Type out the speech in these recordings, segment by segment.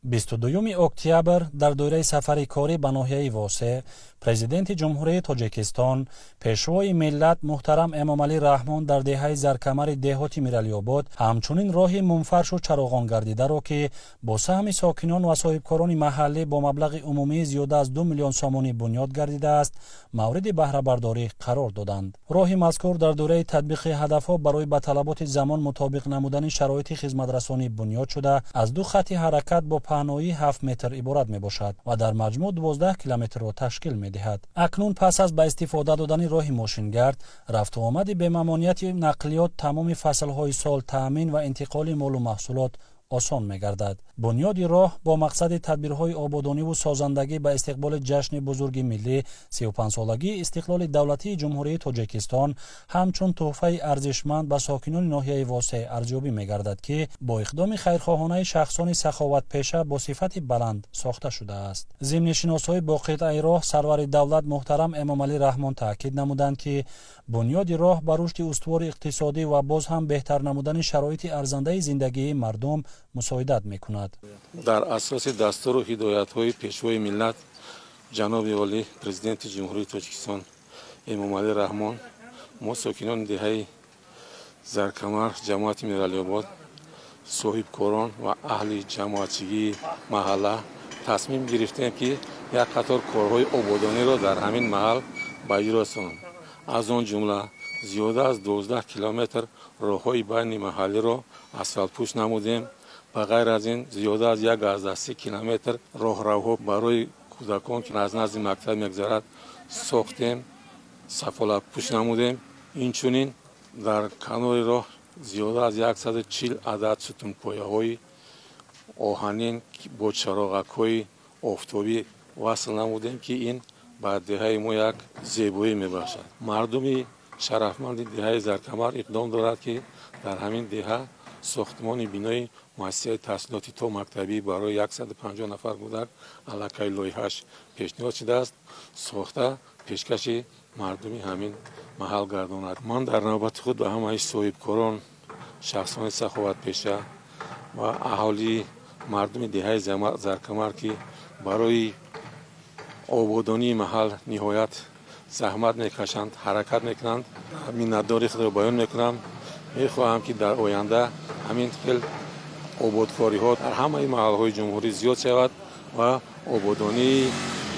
22 октябр дар доираи сафари корӣ ба ноҳияи восеъ президенти ҷумҳурии тоҷикистон пешвои миллат муҳтарам Эмомалӣ Раҳмон дар деҳаи Заркамари деҳоти Миралиёбод ҳамчунин роҳи мунфаршу чароғонгардидаро ки бо саҳми сокинон ва соҳибкорони маҳаллӣ бо маблағи умумии зиёда аз 2 миллион сомонӣ бунёд гардидааст мавриди баҳрабардорӣ қарор доданд. Роҳи мазкур дар дораи татбиқи ҳадафҳо барои ба талаботи замон мутобиқ намудани шароити хизматрасонӣ бунёд шуда аз ду хатти ҳаракат бо паҳноии 7 метр иборат мебошад ва дар маҷмӯъ 12 километрро ташкил медиҳад. Акнун пас аз ба истифода додани роҳи мошингард, рафту омади бемамонияти нақлиёт тамоми фаслҳои сол таъмин ва интиқоли молу маҳсулот осон мегардад. бунёди роҳ бо мақсади тадбирҳои ободониву созандагӣ ба истиқболи ҷашни бузурги миллӣ 35-солагии истиқлоли давлатии ҷумҳурии Тоҷикистон ҳамчун тӯҳфаи арзишманд ба сокинони ноҳияи восеъ арзёбӣ мегардад, ки бо иқдоми хайрхоҳонаи шахсони саховатпеша бо сифати баланд сохта шудааст. зимнишиносҳои бо қитъаи роҳ сарвари давлат муҳтарам Эмомалӣ Раҳмон таъкид намуданд, ки бунёди роҳ ба рушди устувори иқтисодӣ ва боз ҳам беҳтар намудани шароити арзандаи зиндагии мардум мусоидат мекунад. дар асоси дастуру ҳидоятҳои пешвои миллат ҷаноби олӣ президенти ҷумҳурии Тоҷикистон Эмомалӣ Раҳмон, мо сокинони деҳаи Заркамар, ҷамоати Миралиёбод, соҳибкорон ва аҳли ҷамоатчигии маҳалла тасмим гирифтем, ки як қатор корҳои ободониро дар ҳамин маҳал ба иҷро расонем. аз он ҷумла зиёда аз 12 километр роҳҳои байни маҳаллиро асфалтпӯш намудем. ба ғайр аз ин зиёда аз 1 километр роҳравҳо барои кӯдакон ки аз назди мактаб мегзарад сохтем, сафолатпӯш намудем. инчунин дар канори роҳ зиёда аз 140 адад сутунпояҳои оҳанин бо чароғакҳои офтобӣ васл намудем, ки ин ба деҳаи мо як зебоӣ мебахшад. мардуми шарафманди деҳаи Заркамар иқдом дорад, ки дар ҳамин деҳа сохтмони бинои муассисаи таҳсилоти то мактабӣ барои 150 нафар кӯдак аллакай лоиҳааш пешниҳод шудааст, сохта пешкаши мардуми ҳамин маҳал гардонад. ман дар навбати худ ба ҳамаи соҳибкорон, шахсони саховатпеша ва аҳолии мардуми деҳаи Заркамар, ки барои ободонии маҳал ниҳоят заҳмат мекашанд, ҳаракат мекунанд, миннатдории худро баён мекунам. мехоҳам, ки дар оянда ҳамин хел ободкориҳо дар ҳамаи маҳалҳои ҷумҳурӣ зиёд шавад ва ободонии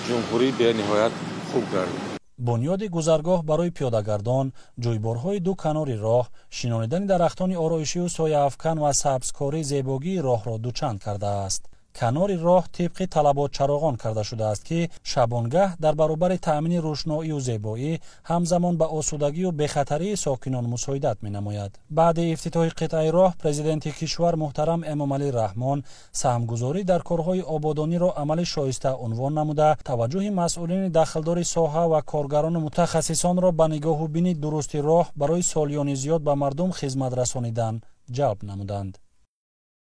ҷумҳурӣ бениҳоят хуб гардад. бунёди гузаргоҳ барои пиёдагардон, ҷӯйборҳои ду канори роҳ, шинонидани дарахтони ороишию сояафкан ва сабзкорӣ зебогии роҳро дучанд кардааст. канори роҳ тибқи талабот чароғон карда шудааст, ки шабонгаҳ дар баробари таъмини рӯшноию зебоӣ ҳамзамон ба осудагию бехатарии сокинон мусоидат менамояд. баъди ифтитоҳи қитъаи роҳ, президенти кишвар муҳтарам Эмомалӣ Раҳмон саҳмгузорӣ дар корҳои ободониро амали шоиста унвон намуда, таваҷҷӯҳи масъулини дахлдори соҳа ва коргарону мутахассисонро ба нигоҳубини дурусти роҳ барои солиёни зиёд ба мардум хизмат расонидан ҷалб намуданд.